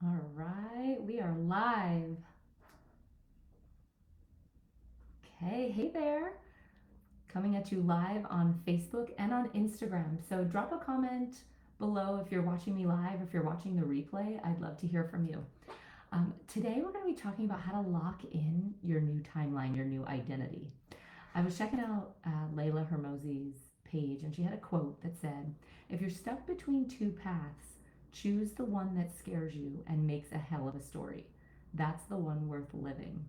All right, we are live. Okay, hey there. Coming at you live on Facebook and on Instagram. So drop a comment below if you're watching me live, if you're watching the replay. I'd love to hear from you. Today, we're going to be talking about how to lock in your new timeline, your new identity. I was checking out Layla Hermosi's page, and she had a quote that said, "If you're stuck between two paths, choose the one that scares you and makes a hell of a story. That's the one worth living."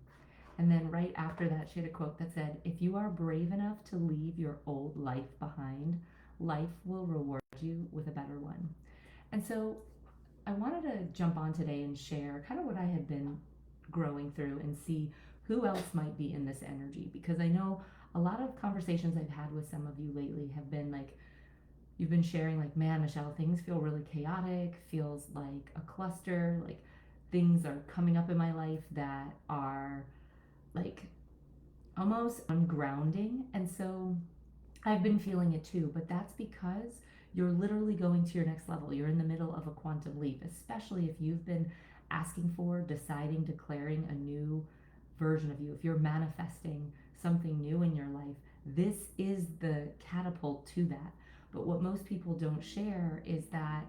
And then right after that, she had a quote that said, "If you are brave enough to leave your old life behind, life will reward you with a better one." And so I wanted to jump on today and share kind of what I had been growing through and see who else might be in this energy, because I know a lot of conversations I've had with some of you lately have been like, you've been sharing like, man, Michelle, things feel really chaotic, feels like a cluster, like things are coming up in my life that are like almost ungrounding. And so I've been feeling it too, but that's because you're literally going to your next level. You're in the middle of a quantum leap, especially if you've been asking for, deciding, declaring a new version of you. If you're manifesting something new in your life, this is the catapult to that. But what most people don't share is that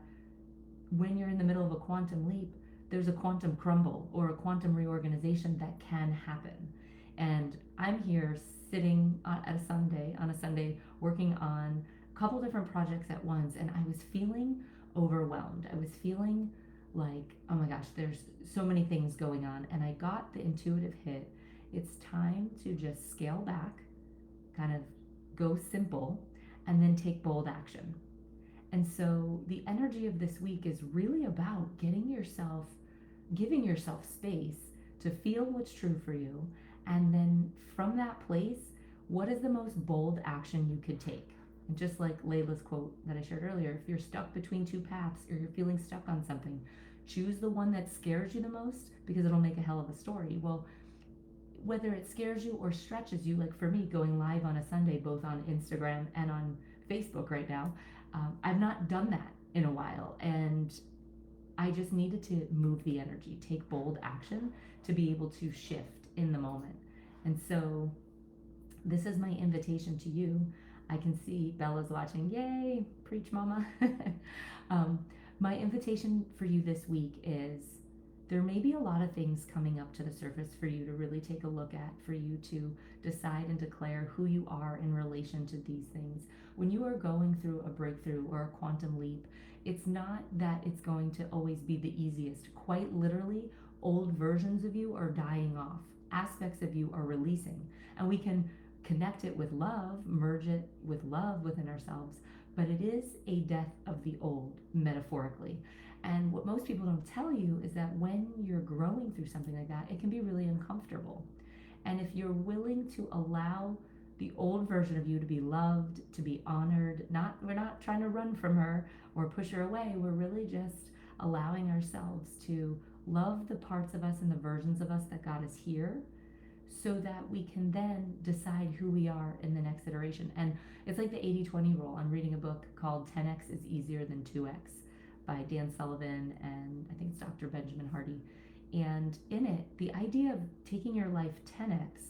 when you're in the middle of a quantum leap, there's a quantum crumble or a quantum reorganization that can happen. And I'm here sitting at on a Sunday, working on a couple different projects at once, and I was feeling overwhelmed. I was feeling like, oh my gosh, there's so many things going on. And I got the intuitive hit. It's time to just scale back, kind of go simple, and then take bold action. And so the energy of this week is really about giving yourself space to feel what's true for you. And then from that place, what is the most bold action you could take? And just like Layla's quote that I shared earlier, if you're stuck between two paths or you're feeling stuck on something, choose the one that scares you the most because it'll make a hell of a story. Well, whether it scares you or stretches you, like for me, going live on a Sunday, both on Instagram and on Facebook right now, I've not done that in a while. And I just needed to move the energy, take bold action to be able to shift in the moment. And so this is my invitation to you. I can see Bella's watching. Yay, preach, mama. um, my invitation for you this week is there may be a lot of things coming up to the surface for you to really take a look at, for you to decide and declare who you are in relation to these things. When you are going through a breakthrough or a quantum leap, it's not that it's going to always be the easiest. Quite literally, old versions of you are dying off, aspects of you are releasing, and we can connect it with love, merge it with love within ourselves, but it is a death of the old, metaphorically. And what most people don't tell you is that when you're growing through something like that, it can be really uncomfortable. And if you're willing to allow the old version of you to be loved, to be honored, we're not trying to run from her or push her away. We're really just allowing ourselves to love the parts of us and the versions of us that got us here so that we can then decide who we are in the next iteration. And it's like the 80-20 rule. I'm reading a book called 10x is Easier Than 2x by Dan Sullivan and I think it's Dr. Benjamin Hardy. And in it, the idea of taking your life 10x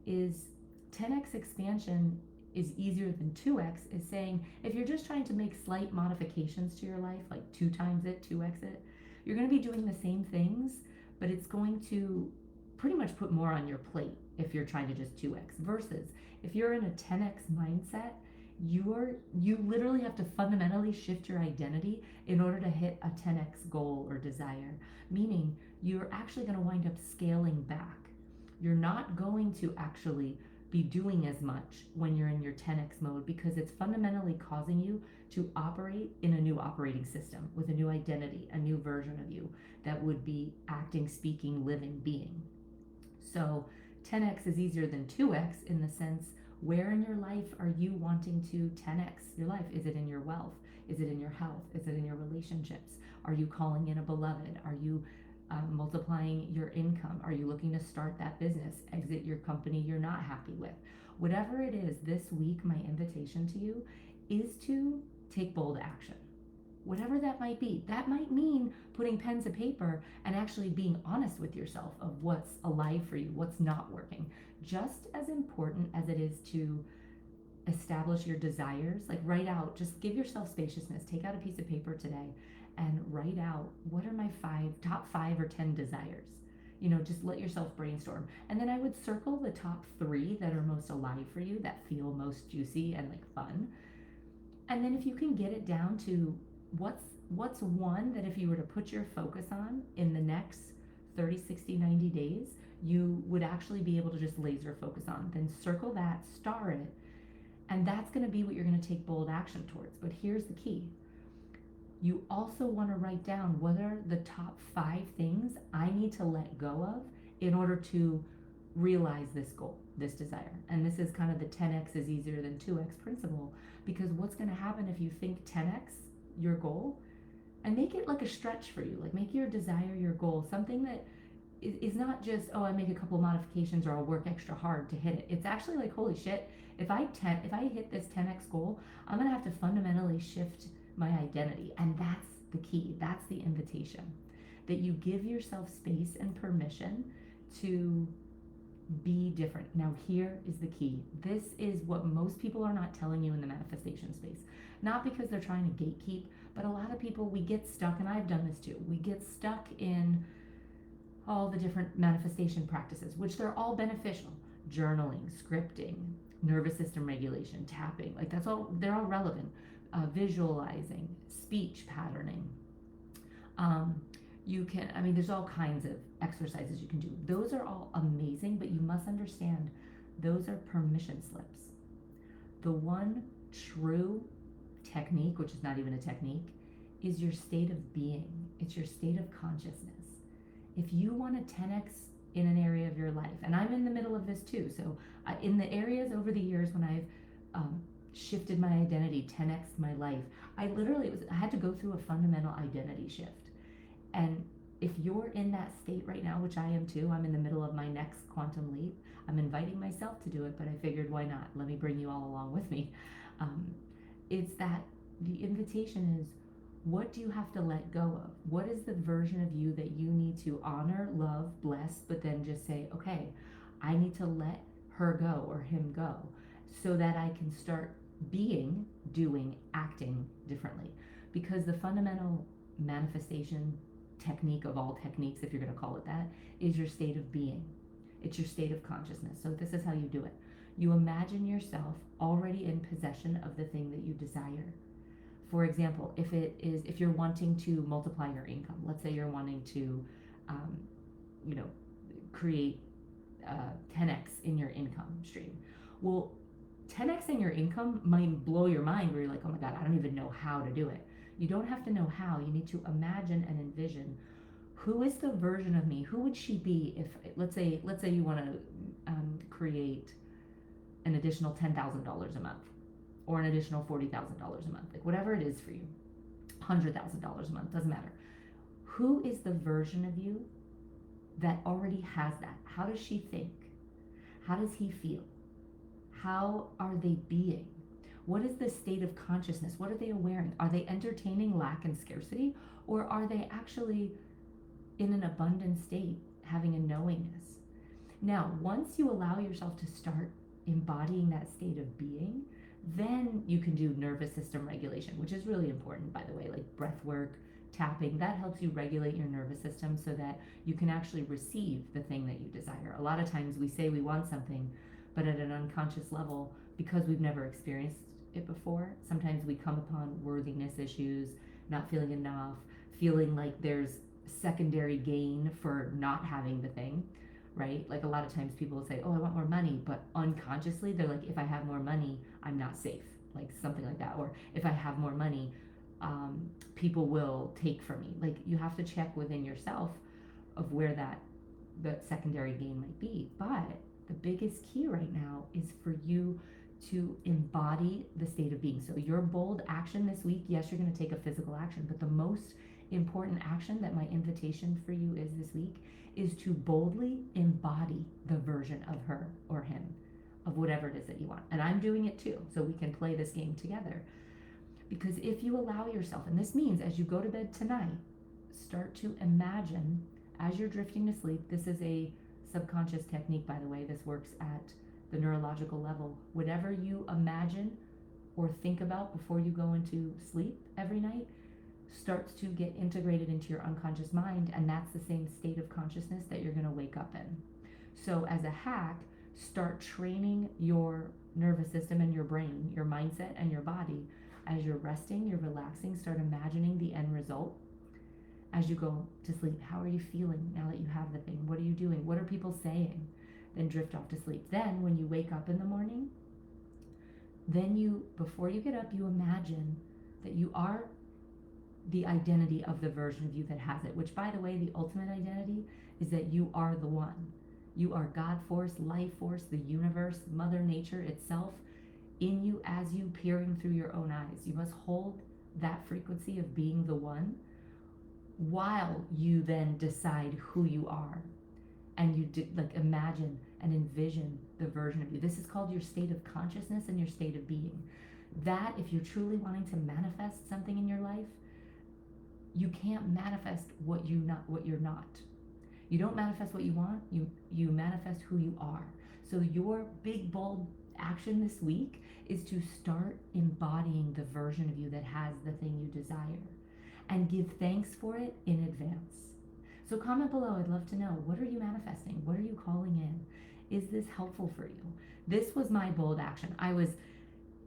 is 10x expansion is easier than 2x is saying if you're just trying to make slight modifications to your life, like 2 times it, 2x it, you're going to be doing the same things, but it's going to pretty much put more on your plate if you're trying to just 2x versus if you're in a 10x mindset, you literally have to fundamentally shift your identity in order to hit a 10x goal or desire, meaning you're actually going to wind up scaling back. You're not going to actually be doing as much when you're in your 10x mode because it's fundamentally causing you to operate in a new operating system with a new identity, a new version of you that would be acting, speaking, living, being. So 10x is easier than 2x in the sense where in your life are you wanting to 10x your life? Is it in your wealth? Is it in your health? Is it in your relationships? Are you calling in a beloved? Are you multiplying your income? Are you looking to start that business? Exit your company you're not happy with? Whatever it is, this week, my invitation to you is to take bold action. whatever that might be. That might mean putting pen to paper and actually being honest with yourself of what's alive for you, what's not working. Just as important as it is to establish your desires, like write out, just give yourself spaciousness. Take out a piece of paper today and write out, what are my top 5 or 10 desires? Just let yourself brainstorm. And then I would circle the top 3 that are most alive for you, that feel most juicy and like fun. And then if you can get it down to what's one that if you were to put your focus on in the next 30, 60, 90 days, you would actually be able to just laser focus on, then circle that, star it, and that's going to be what you're going to take bold action towards. But here's the key. You also want to write down what are the top 5 things I need to let go of in order to realize this goal, this desire. And this is kind of the 10x is easier than 2x principle, because what's going to happen if you think 10x your goal and make it like a stretch for you, like make your desire your goal, something that is not just, oh, I make a couple modifications or I'll work extra hard to hit it. It's actually like, holy shit, if I hit this 10x goal, I'm going to have to fundamentally shift my identity. And that's the key. That's the invitation, that you give yourself space and permission to be different. Now, here is the key. This is what most people are not telling you in the manifestation space. Not because they're trying to gatekeep, but a lot of people, we get stuck, and I've done this too. We get stuck in all the different manifestation practices, which they're all beneficial. Journaling, scripting, nervous system regulation, tapping, like they're all relevant. Visualizing, speech patterning. There's all kinds of exercises you can do. Those are all amazing, but you must understand those are permission slips. The one true technique, which is not even a technique, is your state of being. It's your state of consciousness. If you want to 10x in an area of your life, and I'm in the middle of this too, so in the areas over the years when I've shifted my identity, 10x my life, I had to go through a fundamental identity shift. And if you're in that state right now, which I am too, I'm in the middle of my next quantum leap. I'm inviting myself to do it, but I figured, why not? Let me bring you all along with me. It's that the invitation is, what do you have to let go of? What is the version of you that you need to honor, love, bless, but then just say, okay, I need to let her go or him go so that I can start being, doing, acting differently. Because the fundamental manifestation technique of all techniques, if you're going to call it that, is your state of being. It's your state of consciousness. So this is how you do it. You imagine yourself already in possession of the thing that you desire. For example, if you're wanting to multiply your income, let's say you're wanting to, create 10x in your income stream. Well, 10x in your income might blow your mind where you're like, oh my God, I don't even know how to do it. You don't have to know how. You need to imagine and envision, who is the version of me? Who would she be if, let's say you want to create an additional $10,000 a month, or an additional $40,000 a month, like whatever it is for you, $100,000 a month, doesn't matter. Who is the version of you that already has that? How does she think? How does he feel? How are they being? What is the state of consciousness? What are they wearing? Are they entertaining lack and scarcity? Or are they actually in an abundant state, having a knowingness? Now, once you allow yourself to start embodying that state of being, then you can do nervous system regulation, which is really important, by the way, like breath work, tapping. That helps you regulate your nervous system so that you can actually receive the thing that you desire. A lot of times we say we want something, but at an unconscious level, because we've never experienced it before, sometimes we come upon worthiness issues, not feeling enough, feeling like there's secondary gain for not having the thing, right? Like a lot of times people will say, oh, I want more money, but unconsciously they're like, if I have more money, I'm not safe, like something like that. Or if I have more money, people will take from me. Like you have to check within yourself of where that secondary gain might be. But the biggest key right now is for you to embody the state of being. So your bold action this week, yes, you're going to take a physical action, but the most important action that my invitation for you is this week is to boldly embody the version of her or him, of whatever it is that you want. And I'm doing it too, so we can play this game together. Because if you allow yourself, and this means as you go to bed tonight, start to imagine as you're drifting to sleep. This is a subconscious technique, by the way. This works at the neurological level. Whatever you imagine or think about before you go into sleep every night starts to get integrated into your unconscious mind, and that's the same state of consciousness that you're going to wake up in. So as a hack, start training your nervous system and your brain, your mindset and your body. As you're resting, you're relaxing, start imagining the end result. As you go to sleep, how are you feeling now that you have the thing? What are you doing? What are people saying? Then drift off to sleep. Then when you wake up in the morning, then you, before you get up, you imagine that you are the identity of the version of you that has it, which, by the way, the ultimate identity is that you are the one. You are God force, life force, the universe, Mother Nature itself in you as you peering through your own eyes. You must hold that frequency of being the one while you then decide who you are. And you imagine and envision the version of you. This is called your state of consciousness and your state of being. That, if you're truly wanting to manifest something in your life, you can't manifest what you're not. You don't manifest what you want, you manifest who you are. So your big, bold action this week is to start embodying the version of you that has the thing you desire, and give thanks for it in advance. So comment below, I'd love to know, what are you manifesting? What are you calling in? Is this helpful for you? This was my bold action. I was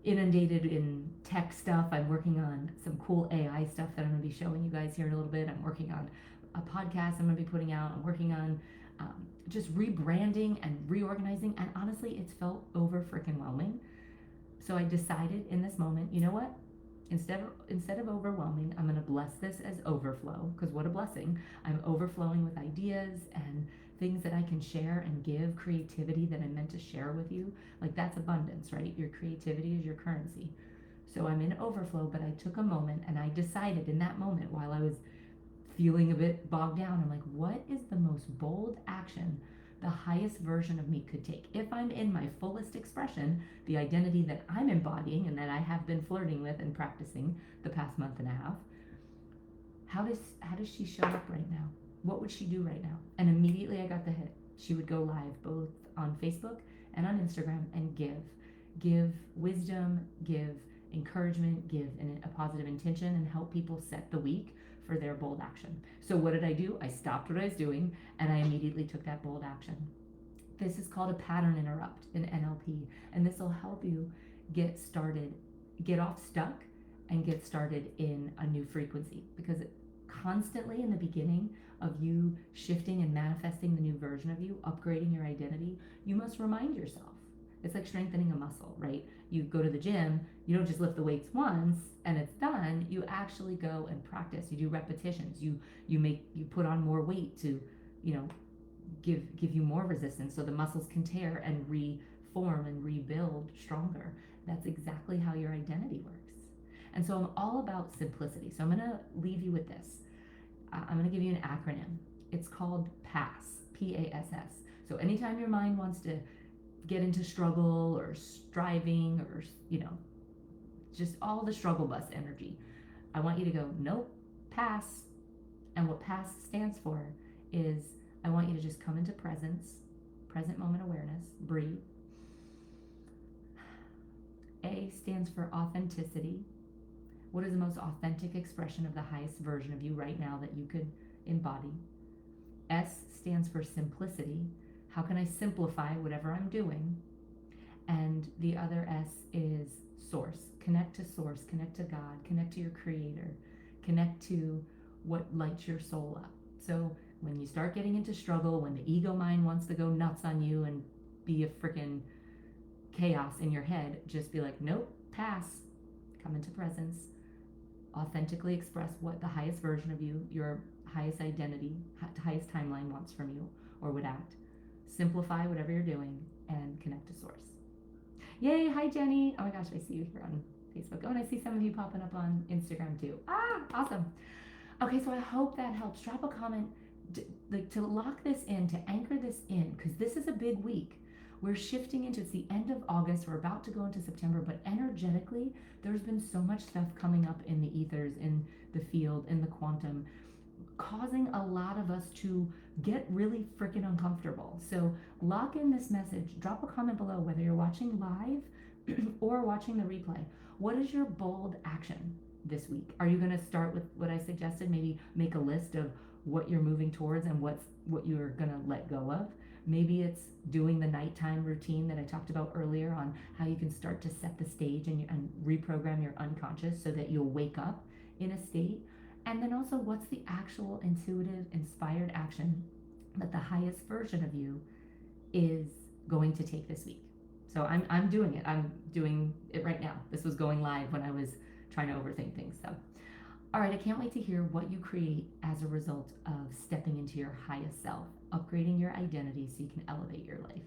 inundated in tech stuff. I'm working on some cool AI stuff that I'm going to be showing you guys here in a little bit. I'm working on a podcast I'm going to be putting out. I'm working on just rebranding and reorganizing. And honestly, it's felt over freaking whelming. So I decided in this moment, you know what? Instead of overwhelming, I'm going to bless this as overflow, because what a blessing. I'm overflowing with ideas and things that I can share and give, creativity that I'm meant to share with you. Like, that's abundance, right? Your creativity is your currency. So I'm in overflow, but I took a moment and I decided in that moment, while I was feeling a bit bogged down, I'm like, what is the most bold action the highest version of me could take? If I'm in my fullest expression, the identity that I'm embodying and that I have been flirting with and practicing the past month and a half, how does she show up right now? What would she do right now? And immediately I got the hit. She would go live both on Facebook and on Instagram and give wisdom, give encouragement, give a positive intention, and help people set the week for their bold action. So what did I do? I stopped what I was doing and I immediately took that bold action. This is called a pattern interrupt in NLP, and this will help you get started, get off stuck, and get started in a new frequency. Because constantly in the beginning of you shifting and manifesting the new version of you, upgrading your identity, you must remind yourself. It's like strengthening a muscle, right? You go to the gym, you don't just lift the weights once and it's done. You actually go and practice. You do repetitions. You put on more weight to, give you more resistance so the muscles can tear and reform and rebuild stronger. That's exactly how your identity works. And so I'm all about simplicity. So I'm going to leave you with this. I'm going to give you an acronym. It's called P.A.S.S. P-A-S-S. So anytime your mind wants to get into struggle or striving or, just all the struggle bus energy, I want you to go, nope, pass. And what PASS stands for is I want you to just come into present moment awareness, breathe. A stands for authenticity. What is the most authentic expression of the highest version of you right now that you could embody? S stands for simplicity. How can I simplify whatever I'm doing? And the other S is source. Connect to source, connect to God, connect to your creator, connect to what lights your soul up. So when you start getting into struggle, when the ego mind wants to go nuts on you and be a freaking chaos in your head, just be like, nope, pass, come into presence, authentically express what the highest version of you, your highest identity, highest timeline wants from you or would act. Simplify whatever you're doing and connect to source. Yay, hi Jenny. Oh my gosh, I see you here on Facebook. Oh, and I see some of you popping up on Instagram too. Awesome. Okay, so I hope that helps. Drop a comment to lock this in, to anchor this in, because this is a big week. We're shifting into, it's the end of August, we're about to go into September, but energetically, there's been so much stuff coming up in the ethers, in the field, in the quantum, causing a lot of us to get really freaking uncomfortable. So lock in this message. Drop a comment below whether you're watching live or watching the replay. What is your bold action this week? Are you going to start with what I suggested? Maybe make a list of what you're moving towards and what you're going to let go of. Maybe it's doing the nighttime routine that I talked about earlier on how you can start to set the stage and reprogram your unconscious so that you'll wake up in a state. And then also, what's the actual intuitive, inspired action that the highest version of you is going to take this week? So I'm doing it. I'm doing it right now. This was going live when I was trying to overthink things. So, all right, I can't wait to hear what you create as a result of stepping into your highest self, upgrading your identity so you can elevate your life.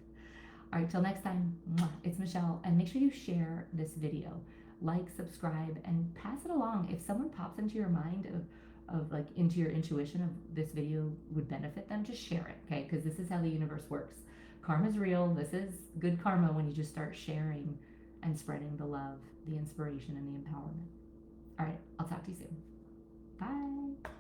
All right, till next time, it's Michelle, and make sure you share this video. Like, subscribe, and pass it along. If someone pops into your mind of like into your intuition of this video would benefit them, just share it, okay? Because this is how the universe works. Karma's real. This is good karma when you just start sharing and spreading the love, the inspiration, and the empowerment. All right, I'll talk to you soon. Bye.